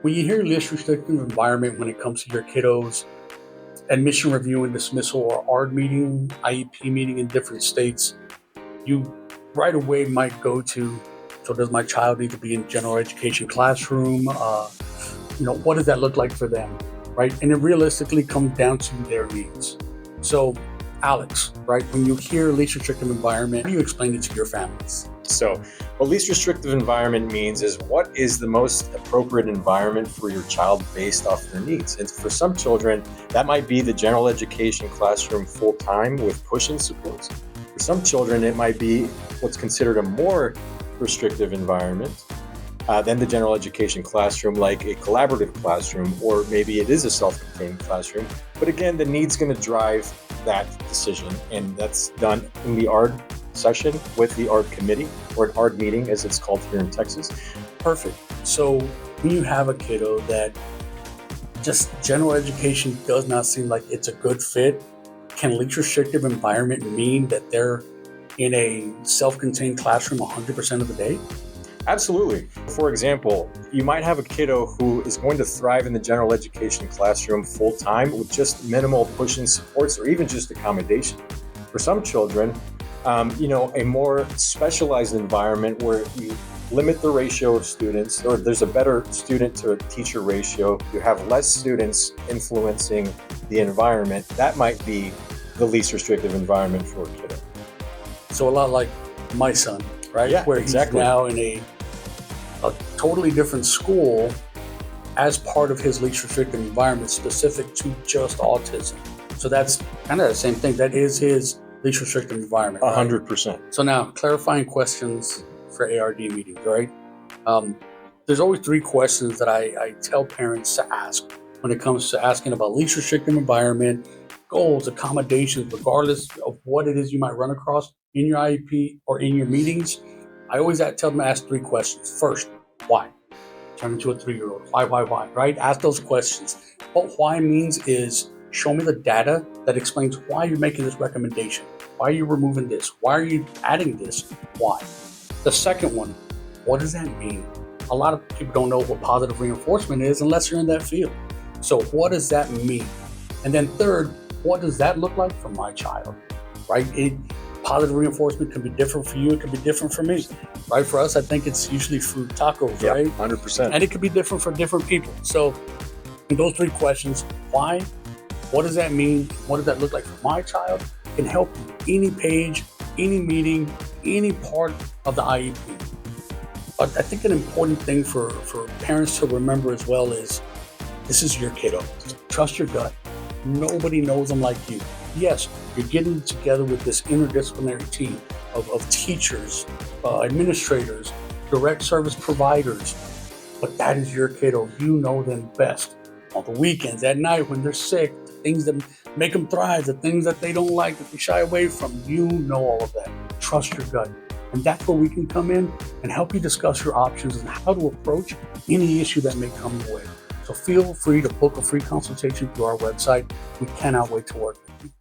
When you hear least restrictive environment when it comes to your kiddos, admission review and dismissal or ARD meeting, IEP meeting in different states, you right away might go to, so does my child need to be in general education classroom? What does that look like for them, right? And it realistically comes down to their needs. So, Alex, right, when you hear least restrictive environment, how do you explain it to your families? So what least restrictive environment means is what is the most appropriate environment for your child based off their needs. And for some children, that might be the general education classroom full-time with push-in supports. For some children, it might be what's considered a more restrictive environment than the general education classroom, like a collaborative classroom, or maybe it is a self-contained classroom. But again, the need's going to drive that decision, and that's done in the ARD session with the ARD committee, or an ARD meeting as it's called here in Texas. Perfect. So when you have a kiddo that just general education does not seem like it's a good fit, can least restrictive environment mean that they're in a self-contained classroom 100% of the day? Absolutely. For example, you might have a kiddo who is going to thrive in the general education classroom full-time with just minimal push-in supports or even just accommodation. For some children, a more specialized environment where you limit the ratio of students, or there's a better student to teacher ratio, you have less students influencing the environment, that might be the least restrictive environment for a kiddo. So a lot like my son, right? Yeah, where exactly. He's now in a totally different school as part of his least restrictive environment specific to just autism. So that's kind of the same thing. That is his least restrictive environment. 100%. So now, clarifying questions for ARD meetings, right? There's always three questions that I tell parents to ask when it comes to asking about least restrictive environment, goals, accommodations, regardless of what it is you might run across in your IEP or in your meetings. I always tell them to ask three questions. First, why? Turn into a 3-year-old. Why, right? Ask those questions. What why means is show me the data that explains why you're making this recommendation. Why are you removing this? Why are you adding this? Why? The second one, what does that mean? A lot of people don't know what positive reinforcement is unless you're in that field. So what does that mean? And then third, what does that look like for my child, right? Positive reinforcement can be different for you. It can be different for me, right? For us, I think it's usually food tacos, right? 100%. And it could be different for different people. So in those three questions, why, what does that mean? What does that look like for my child? Can help any page, any meeting, any part of the IEP. But I think an important thing for parents to remember as well is this is your kiddo. Trust your gut. Nobody knows them like you. Yes, you're getting together with this interdisciplinary team of teachers, administrators, direct service providers, but that is your kiddo. You know them best. On the weekends, at night, when they're sick, the things that make them thrive, the things that they don't like, that they shy away from, you know all of that. Trust your gut. And that's where we can come in and help you discuss your options and how to approach any issue that may come your way. So feel free to book a free consultation through our website. We cannot wait to work with you.